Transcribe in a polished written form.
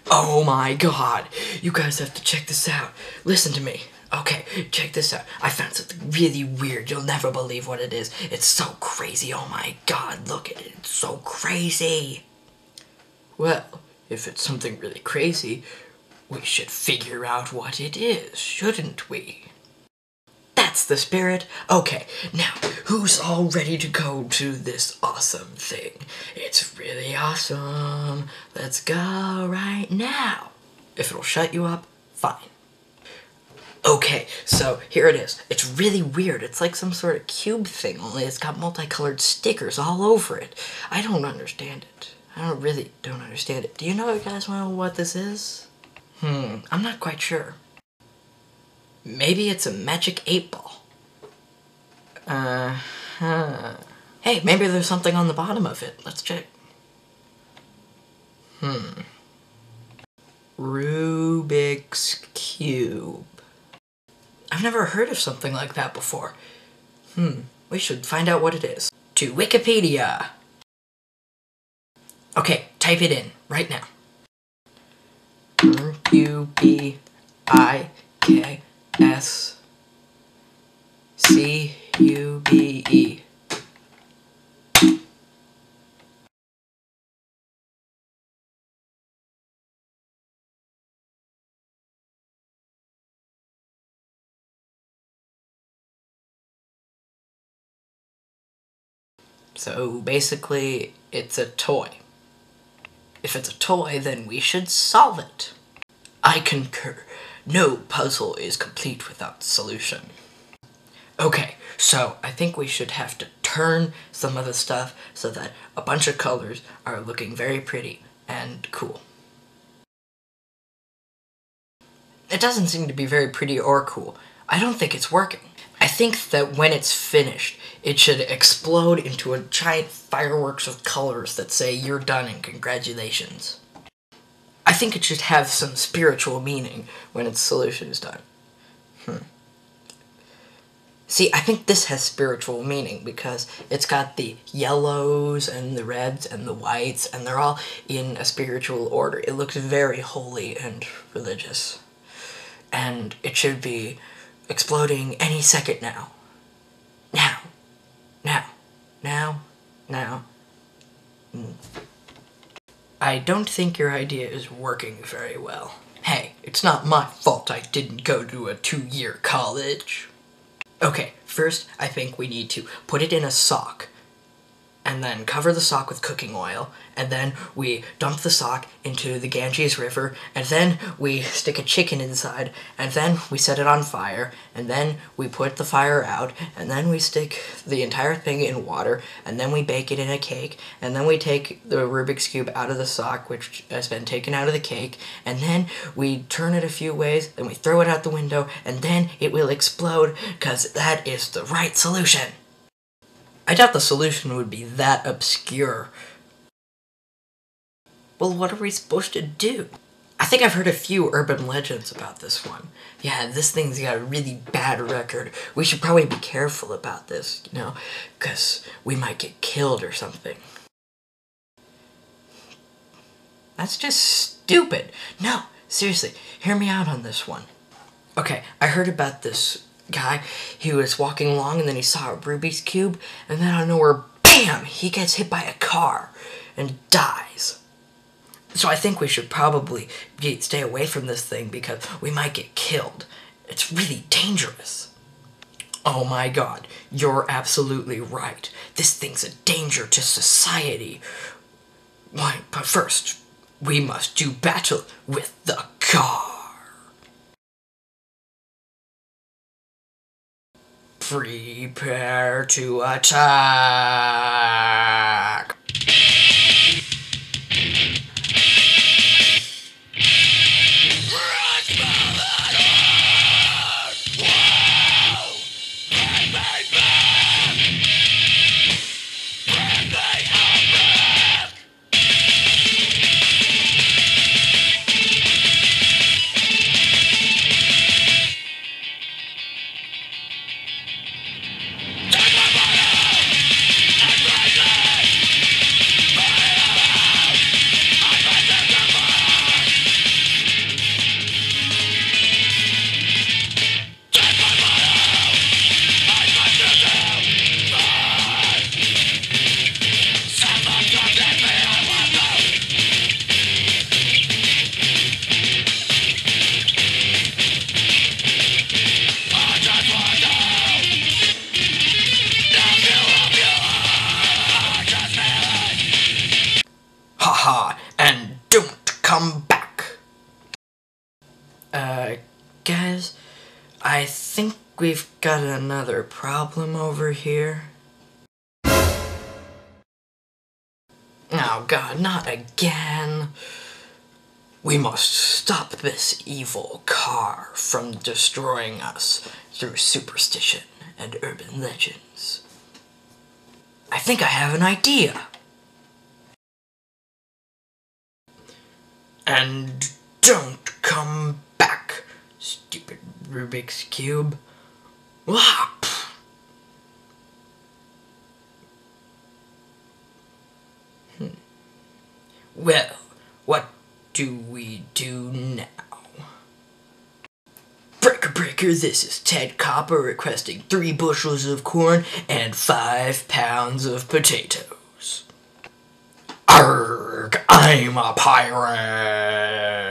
Oh my god, you guys have to check this out. Listen to me. Okay, check this out. I found something really weird. You'll never believe what it is. It's so crazy. Oh my god, look at it. It's so crazy. Well, if it's something really crazy, we should figure out what it is, shouldn't we? That's the spirit. Okay, now, who's all ready to go to this awesome thing? It's really awesome. Let's go right now. If it'll shut you up, fine. Okay, so here it is. It's really weird. It's like some sort of cube thing, only it's got multicolored stickers all over it. I don't understand it. I really don't understand it. Do you know, guys, know what this is? I'm not quite sure. Maybe it's a magic 8-ball. Hey, maybe there's something on the bottom of it. Let's check. Rubik's Cube. I've never heard of something like that before. We should find out what it is. To Wikipedia. Okay, type it in right now. Rubik's-Cube. So basically, it's a toy. If it's a toy, then we should solve it. I concur. No puzzle is complete without solution. Okay, so I think we should have to turn some of the stuff so that a bunch of colors are looking very pretty and cool. It doesn't seem to be very pretty or cool. I don't think it's working. I think that when it's finished, it should explode into a giant fireworks of colors that say, "You're done and congratulations." I think it should have some spiritual meaning when its solution is done. See, I think this has spiritual meaning because it's got the yellows and the reds and the whites, and they're all in a spiritual order. It looks very holy and religious. And it should be exploding any second now. Now. I don't think your idea is working very well. Hey, it's not my fault I didn't go to a 2-year college. Okay, first I think we need to put it in a sock, and then cover the sock with cooking oil, and then we dump the sock into the Ganges River, and then we stick a chicken inside, and then we set it on fire, and then we put the fire out, and then we stick the entire thing in water, and then we bake it in a cake, and then we take the Rubik's Cube out of the sock, which has been taken out of the cake, and then we turn it a few ways, and we throw it out the window, and then it will explode, because that is the right solution. I doubt the solution would be that obscure. Well, what are we supposed to do? I think I've heard a few urban legends about this one. Yeah, this thing's got a really bad record. We should probably be careful about this, you know, because we might get killed or something. That's just stupid. No, seriously, hear me out on this one. Okay, I heard about this guy. He was walking along and then he saw a Rubik's Cube, and then out of nowhere, BAM! He gets hit by a car and dies. So I think we should probably stay away from this thing because we might get killed. It's really dangerous. Oh my god, you're absolutely right. This thing's a danger to society. Why, but first, we must do battle with the car. Prepare to attack! got another problem over here. Oh God, not again. We must stop this evil car from destroying us through superstition and urban legends. I think I have an idea. And don't come back, stupid Rubik's Cube. Whop! Well, what do we do now? Breaker, breaker, this is Ted Copper requesting 3 bushels of corn and 5 pounds of potatoes. Arrgh, I'm a pirate!